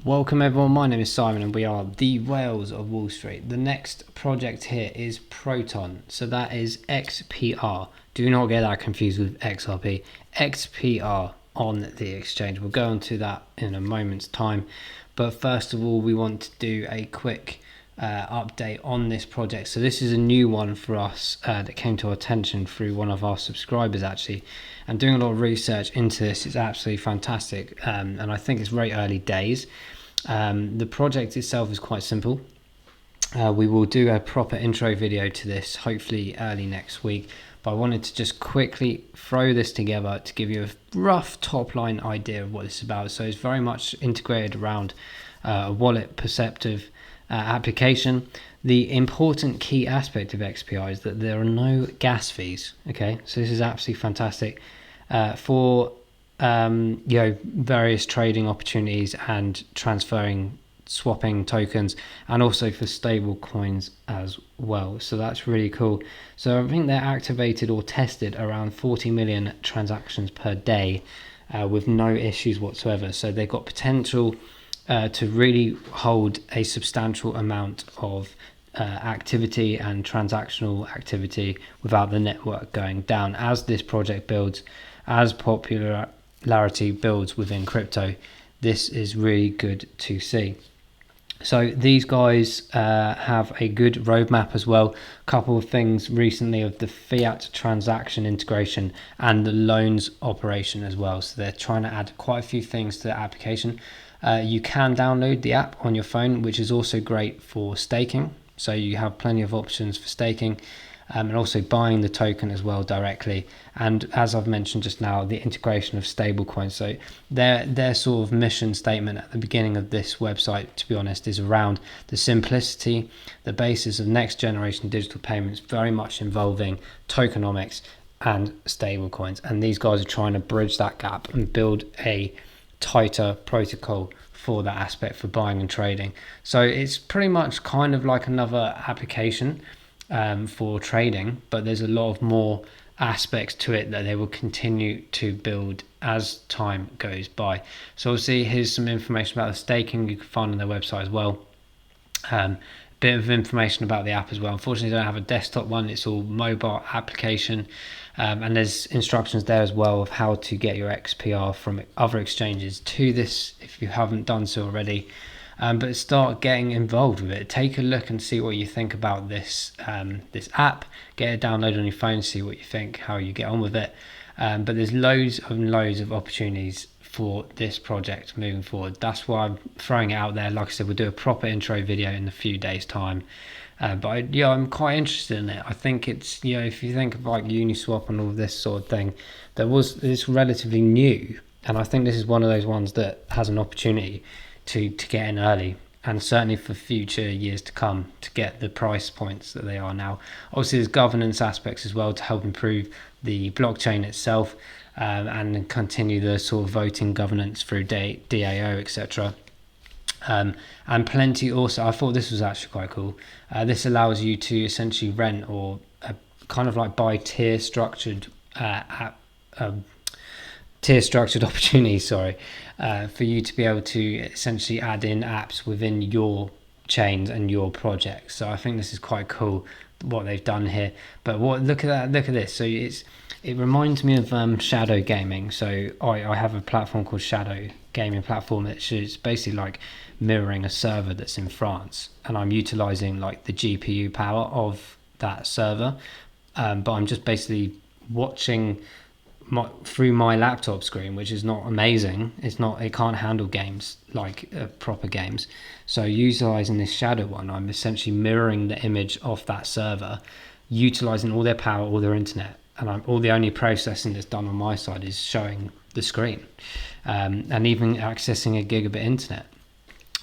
Welcome everyone, my name is Simon and we are the Whales of Wall Street. The next project here is Proton, so that is XPR. Do not get that confused with XRP. XPR on the exchange. We'll go on to that in a moment's time, but first of all we want to do a quick update on this project. So this is a new one for us that came to our attention through one of our subscribers actually, and doing a lot of research into this is absolutely fantastic, and I think it's very early days. The project itself is quite simple. We will do a proper intro video to this hopefully early next week, but I wanted to just quickly throw this together to give you a rough top line idea of what this is about. So it's very much integrated around a wallet perceptive application. The important key aspect of XPR is that there are no gas fees. Okay, so this is absolutely fantastic for various trading opportunities and transferring, swapping tokens, and also for stable coins as well. So that's really cool. So I think they're activated or tested around 40 million transactions per day with no issues whatsoever. So they've got potential to really hold a substantial amount of activity and transactional activity without the network going down. As this project builds, as popularity builds within crypto, this is really good to see. So these guys have a good roadmap as well. A couple of things recently of the fiat transaction integration and the loans operation as well. So they're trying to add quite a few things to the application. You can download the app on your phone, which is also great for staking. So you have plenty of options for staking. And also buying the token as well directly, and as I've mentioned just now, the integration of stablecoins. So their sort of mission statement at the beginning of this website, to be honest, is around the simplicity, the basis of next generation digital payments, very much involving tokenomics and stablecoins. And these guys are trying to bridge that gap and build a tighter protocol for that aspect for buying and trading. So it's pretty much kind of like another application for trading, but there's a lot of more aspects to it that they will continue to build as time goes by. So obviously here's some information about the staking you can find on their website as well. Bit of information about the app as well. Unfortunately, I don't have a desktop one, it's all mobile application, and there's instructions there as well of how to get your XPR from other exchanges to this if you haven't done so already. But start getting involved with it. Take a look and see what you think about this this app. Get it downloaded on your phone, see what you think, how you get on with it. But there's loads of opportunities for this project moving forward. That's why I'm throwing it out there. Like I said, we'll do a proper intro video in a few days' time. But I'm quite interested in it. I think it's, if you think of like Uniswap and all this sort of thing, it's relatively new, and I think this is one of those ones that has an opportunity to get in early, and certainly for future years to come, to get the price points that they are now. Obviously there's governance aspects as well to help improve the blockchain itself, and continue the sort of voting governance through DAO, etc. And plenty also, I thought this was actually quite cool. This allows you to essentially rent or kind of like buy tier structured opportunities, for you to be able to essentially add in apps within your chains and your projects. So I think this is quite cool what they've done here. But look at this. So it reminds me of shadow gaming. So I have a platform called Shadow Gaming Platform, which is basically like mirroring a server that's in France, and I'm utilizing like the GPU power of that server, but I'm just basically watching through my laptop screen, which is not amazing. It can't handle games like proper games. So utilizing this shadow one, I'm essentially mirroring the image of that server, utilizing all their power, all their internet, and all the only processing that's done on my side is showing the screen, and even accessing a gigabit internet.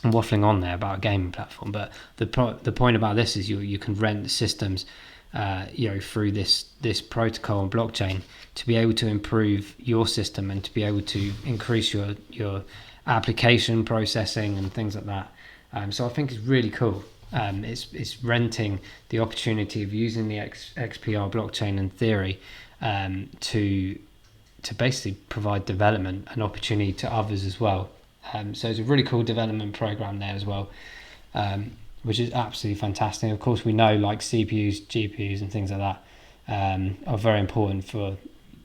I'm waffling on there about a gaming platform, but the point about this is you can rent the systems through this protocol and blockchain to be able to improve your system and to be able to increase your application processing and things like that. So I think it's really cool. It's renting the opportunity of using the XPR blockchain in theory to basically provide development and opportunity to others as well. So it's a really cool development program there as well, which is absolutely fantastic. Of course, we know like CPUs, GPUs, and things like that are very important for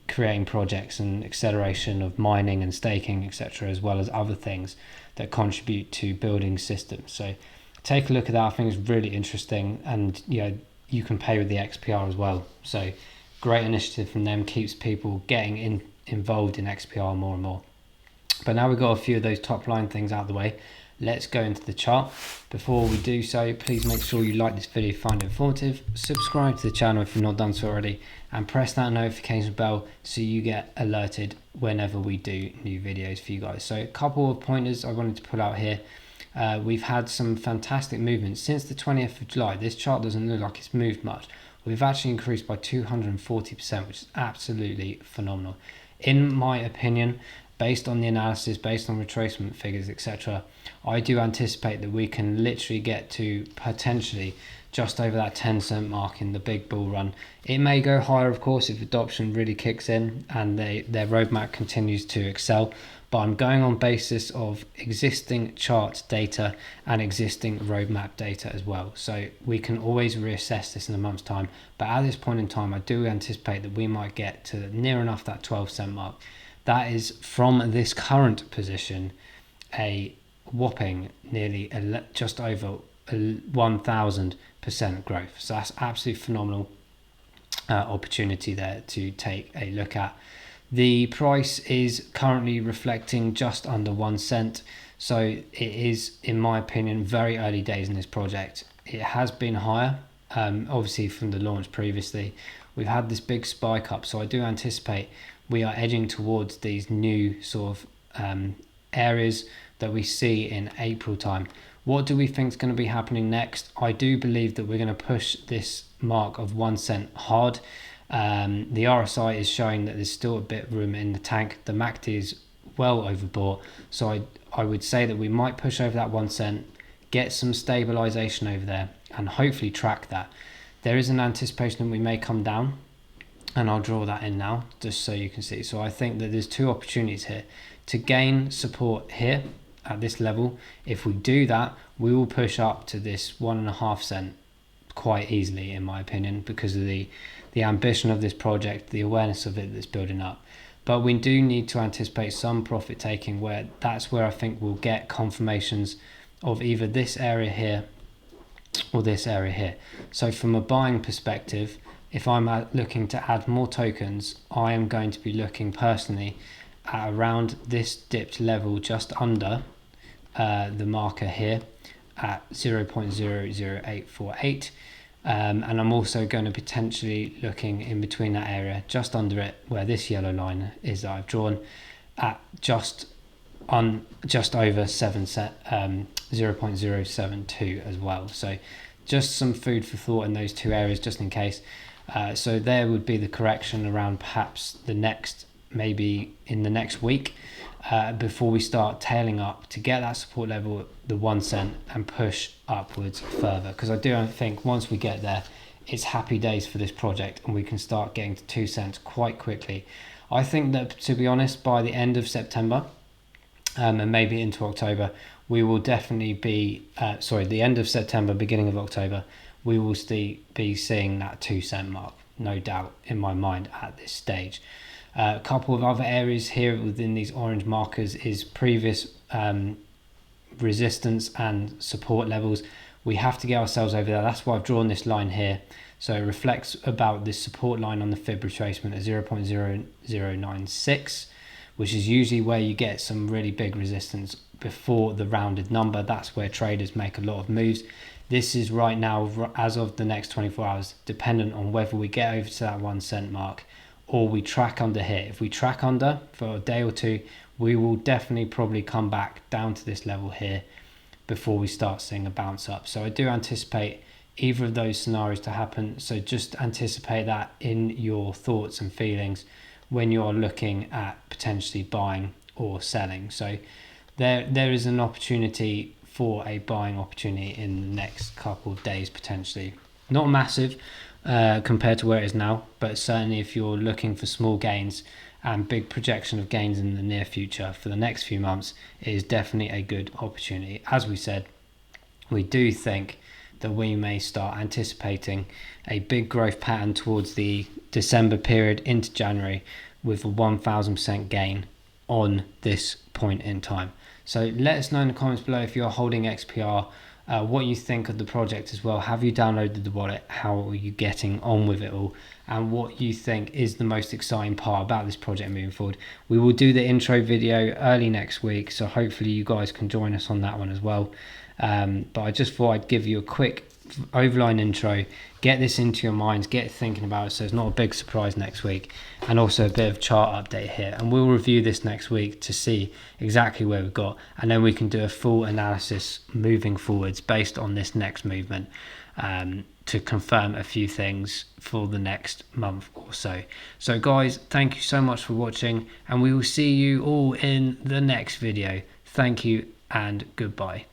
creating projects and acceleration of mining and staking, etc., as well as other things that contribute to building systems. So take a look at that. I think it's really interesting, and you can pay with the XPR as well. So great initiative from them, keeps people getting involved in XPR more and more. But now we've got a few of those top line things out of the way, let's go into the chart. Before we do so, please make sure you like this video, find it informative, subscribe to the channel if you've not done so already, and press that notification bell so you get alerted whenever we do new videos for you guys. So a couple of pointers I wanted to pull out here. We've had some fantastic movements since the 20th of July. This chart doesn't look like it's moved much. We've actually increased by 240%, which is absolutely phenomenal. In my opinion, based on the analysis, based on retracement figures, etc., I do anticipate that we can literally get to potentially just over that 10 cent mark in the big bull run. It may go higher, of course, if adoption really kicks in and their roadmap continues to excel. But I'm going on basis of existing chart data and existing roadmap data as well. So we can always reassess this in a month's time. But at this point in time, I do anticipate that we might get to near enough that 12 cent mark. That is, from this current position, a whopping nearly just over 1,000% growth. So that's absolutely phenomenal opportunity there to take a look at. The price is currently reflecting just under 1 cent. So it is, in my opinion, very early days in this project. It has been higher, obviously from the launch previously. We've had this big spike up, so I do anticipate we are edging towards these new sort of areas that we see in April time. What do we think is going to be happening next? I do believe that we're going to push this mark of 1 cent hard. The RSI is showing that there's still a bit of room in the tank. The MACD is well overbought, so I would say that we might push over that 1 cent, get some stabilization over there, and hopefully track that. There is an anticipation that we may come down, and I'll draw that in now just so you can see. So I think that there's two opportunities here to gain support here at this level. If we do that, we will push up to this 1.5 cent quite easily, in my opinion, because of the ambition of this project, the awareness of it that's building up. But we do need to anticipate some profit taking, where that's where I think we'll get confirmations of either this area here or this area here. So from a buying perspective, if I'm looking to add more tokens, I am going to be looking personally at around this dipped level just under the marker here at 0.00848. And I'm also going to potentially looking in between that area just under it, where this yellow line is that I've drawn, at just over 0.072 as well. So just some food for thought in those two areas just in case. So there would be the correction around perhaps maybe in the next week, before we start tailing up to get that support level, the 1 cent, and push upwards further. Because I do think once we get there, it's happy days for this project, and we can start getting to 2 cents quite quickly. I think that, to be honest, by the end of September, and maybe into October, we will definitely be, the end of September, beginning of October, we will be seeing that 2 cent mark, no doubt in my mind at this stage. A couple of other areas here within these orange markers is previous resistance and support levels. We have to get ourselves over there. That's why I've drawn this line here. So it reflects about this support line on the fib retracement at 0.0096, which is usually where you get some really big resistance before the rounded number. That's where traders make a lot of moves. This is right now, as of the next 24 hours, dependent on whether we get over to that 1 cent mark or we track under here. If we track under for a day or two, we will definitely probably come back down to this level here before we start seeing a bounce up. So I do anticipate either of those scenarios to happen. So just anticipate that in your thoughts and feelings when you're looking at potentially buying or selling. So there is an opportunity for a buying opportunity in the next couple of days potentially. Not massive compared to where it is now, but certainly if you're looking for small gains and big projection of gains in the near future for the next few months, it is definitely a good opportunity. As we said, we do think that we may start anticipating a big growth pattern towards the December period into January with a 1000% gain on this point in time. So let us know in the comments below if you're holding XPR, what you think of the project as well. Have you downloaded the wallet? How are you getting on with it all? And what you think is the most exciting part about this project moving forward. We will do the intro video early next week, so hopefully you guys can join us on that one as well. But I just thought I'd give you a quick overline intro, get this into your minds, get thinking about it so it's not a big surprise next week, and also a bit of chart update here. And we'll review this next week to see exactly where we've got, and then we can do a full analysis moving forwards based on this next movement, to confirm a few things for the next month or so. So guys, thank you so much for watching, and we will see you all in the next video. Thank you and goodbye.